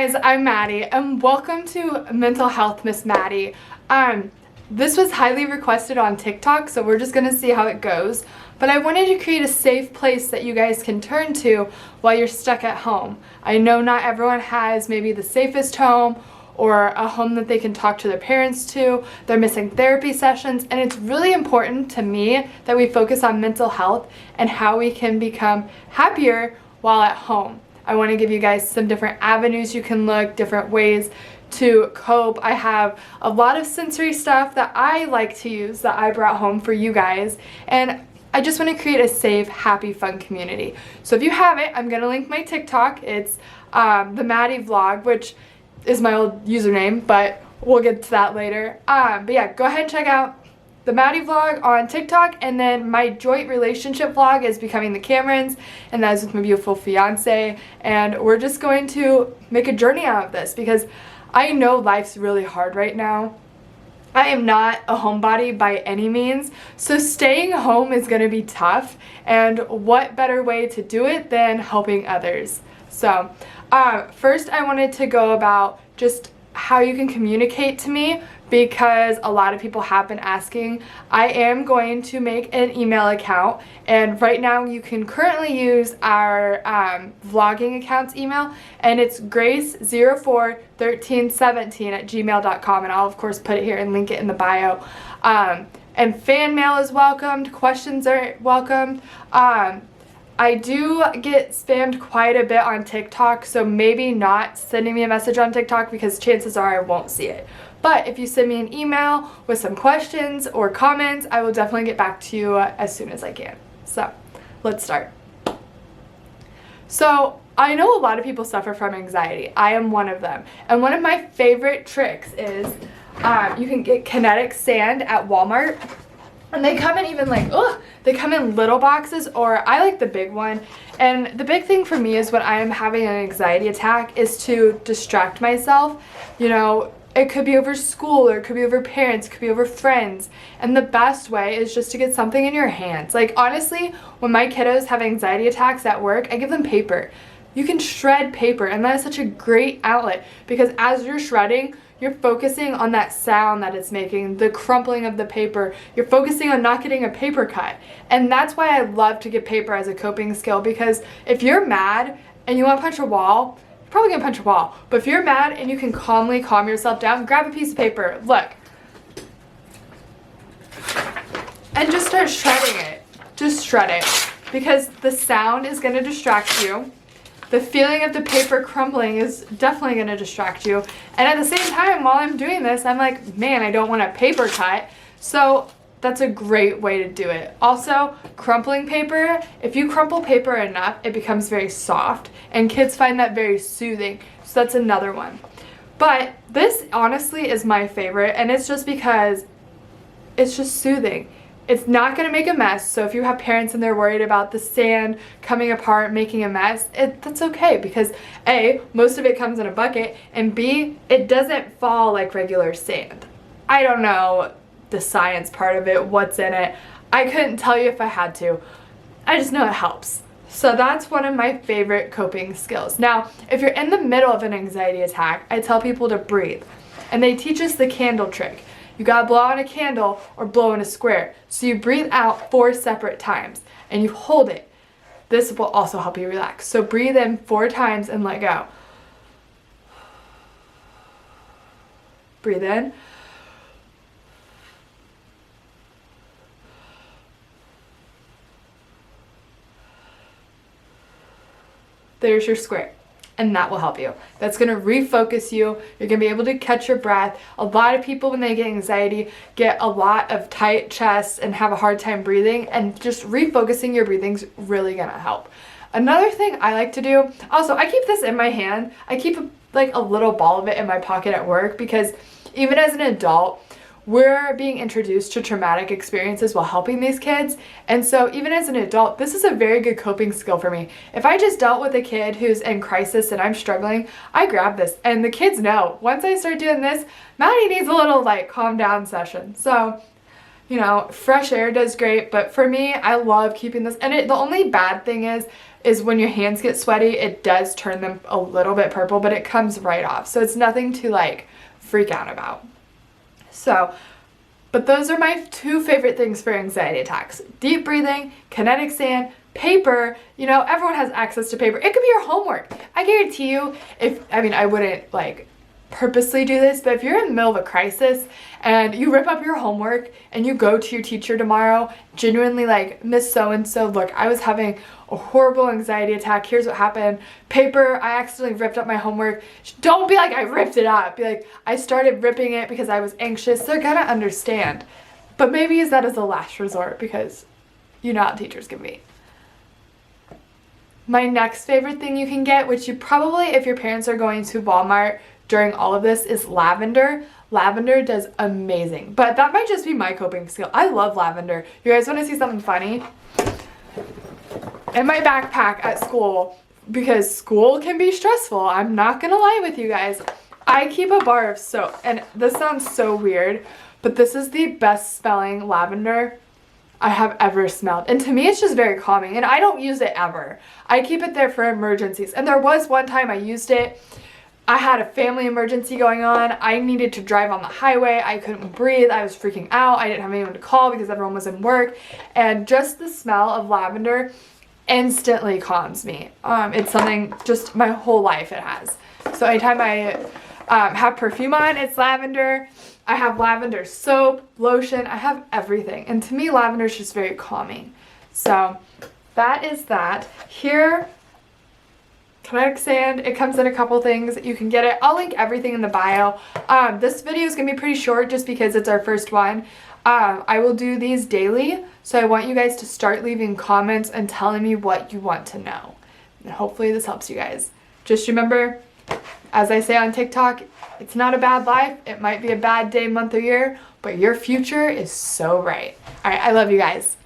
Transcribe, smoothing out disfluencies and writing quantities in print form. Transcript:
guys, I'm Maddie and welcome to Mental Health Miss Maddie. This was highly requested on TikTok, so we're just gonna see how it goes. But I wanted to create a safe place that you guys can turn to while you're stuck at home. I know not everyone has maybe the safest home or a home that they can talk to their parents to. They're missing therapy sessions, and it's really important to me that we focus on mental health and how we can become happier while at home. I want to give you guys some different avenues you can look, different ways to cope. I have a lot of sensory stuff that I like to use that I brought home for you guys, and I just want to create a safe, happy, fun community. So if you haven't, I'm going to link my TikTok. It's the MADI vlog, which is my old username, but we'll get to that later. But yeah, go ahead and check out the MADI vlog on TikTok, and then my joint relationship vlog is Becoming the Camerons, and that is with my beautiful fiance, and we're just going to make a journey out of this because I know life's really hard right now. I am not a homebody by any means, so staying home is going to be tough, and what better way to do it than helping others. So first I wanted to go about just how you can communicate to me, because a lot of people have been asking. I am going to make an email account, and right now you can currently use our vlogging account's email, and it's grace041317@gmail.com, and I'll of course put it here and link it in the bio. And fan mail is welcomed, questions are welcomed. I do get spammed quite a bit on TikTok, so maybe not sending me a message on TikTok because chances are I won't see it. But if you send me an email with some questions or comments, I will definitely get back to you as soon as I can. So let's start. So I know a lot of people suffer from anxiety. I am one of them. And one of my favorite tricks is you can get kinetic sand at Walmart. And they come in even like, they come in little boxes, or I like the big one. And the big thing for me is when I am having an anxiety attack is to distract myself. You know, it could be over school, or it could be over parents, it could be over friends. And the best way is just to get something in your hands. Like honestly, when my kiddos have anxiety attacks at work, I give them paper. You can shred paper, and that is such a great outlet because as you're shredding, you're focusing on that sound that it's making, the crumpling of the paper. You're focusing on not getting a paper cut. And that's why I love to get paper as a coping skill, because if you're mad and you want to punch a wall, you're probably going to punch a wall. But if you're mad and you can calmly calm yourself down, grab a piece of paper, look, and just start shredding it. Just shred it, because the sound is going to distract you. The feeling of the paper crumbling is definitely going to distract you. And at the same time, while I'm doing this, I'm like, man, I don't want a paper cut. So that's a great way to do it. Also, crumpling paper, if you crumple paper enough, it becomes very soft. And kids find that very soothing. So that's another one. But this honestly is my favorite, and it's just because it's just soothing. It's not going to make a mess, so if you have parents and they're worried about the sand coming apart, making a mess, that's okay, because A, most of it comes in a bucket, and B, it doesn't fall like regular sand. I don't know the science part of it, what's in it. I couldn't tell you if I had to. I just know it helps. So that's one of my favorite coping skills. Now, if you're in the middle of an anxiety attack, I tell people to breathe, and they teach us the candle trick. You gotta blow on a candle or blow in a square. So you breathe out 4 separate times and you hold it. This will also help you relax. So breathe in 4 times and let go. Breathe in. There's your square. And that will help you. That's going to refocus you. You're going to be able to catch your breath. A lot of people, when they get anxiety, get a lot of tight chests and have a hard time breathing, and just refocusing your breathing's really going to help. Another thing I like to do, also I keep this in my hand. I keep like a little ball of it in my pocket at work, because even as an adult, we're being introduced to traumatic experiences while helping these kids. And so even as an adult, this is a very good coping skill for me. If I just dealt with a kid who's in crisis and I'm struggling, I grab this, and the kids know once I start doing this, Maddie needs a little like calm down session. So You know, fresh air does great, but for me, I love keeping this. And the only bad thing is when your hands get sweaty, it does turn them a little bit purple, but it comes right off. So it's nothing to like freak out about. So, but those are my 2 favorite things for anxiety attacks. Deep breathing, kinetic sand, paper. You know, everyone has access to paper. It could be your homework. I guarantee you, I wouldn't like purposely do this, but if you're in the middle of a crisis and you rip up your homework and you go to your teacher tomorrow, genuinely like, Miss So-and-so, look, I was having a horrible anxiety attack. Here's what happened. Paper, I accidentally ripped up my homework. Don't be like, I ripped it up. Be like, I started ripping it because I was anxious. They're gonna understand. But maybe use that as a last resort because you know how teachers can be. My next favorite thing you can get, which you probably, if your parents are going to Walmart during all of this, is lavender. Lavender does amazing, but that might just be my coping skill. I love lavender. You guys want to see something funny? In my backpack at school, because school can be stressful, I'm not gonna lie with you guys, I keep a bar of soap, and this sounds so weird, but this is the best smelling lavender I have ever smelled. And to me, it's just very calming, and I don't use it ever. I keep it there for emergencies, and there was one time I used it. I had a family emergency going on. I needed to drive on the highway. I couldn't breathe. I was freaking out. I didn't have anyone to call because everyone was in work. And just the smell of lavender instantly calms me. It's something just my whole life it has. So anytime I have perfume on, it's lavender. I have lavender soap, lotion. I have everything. And to me, lavender is just very calming. So that is that. Here, kinetic sand, it comes in a couple things. You can get it. I'll link everything in the bio. This video is gonna be pretty short just because it's our first one. I will do these daily, so I want you guys to start leaving comments and telling me what you want to know. And hopefully this helps you guys. Just remember, as I say on TikTok, it's not a bad life. It might be a bad day, month, or year, but your future is so bright. All right, I love you guys.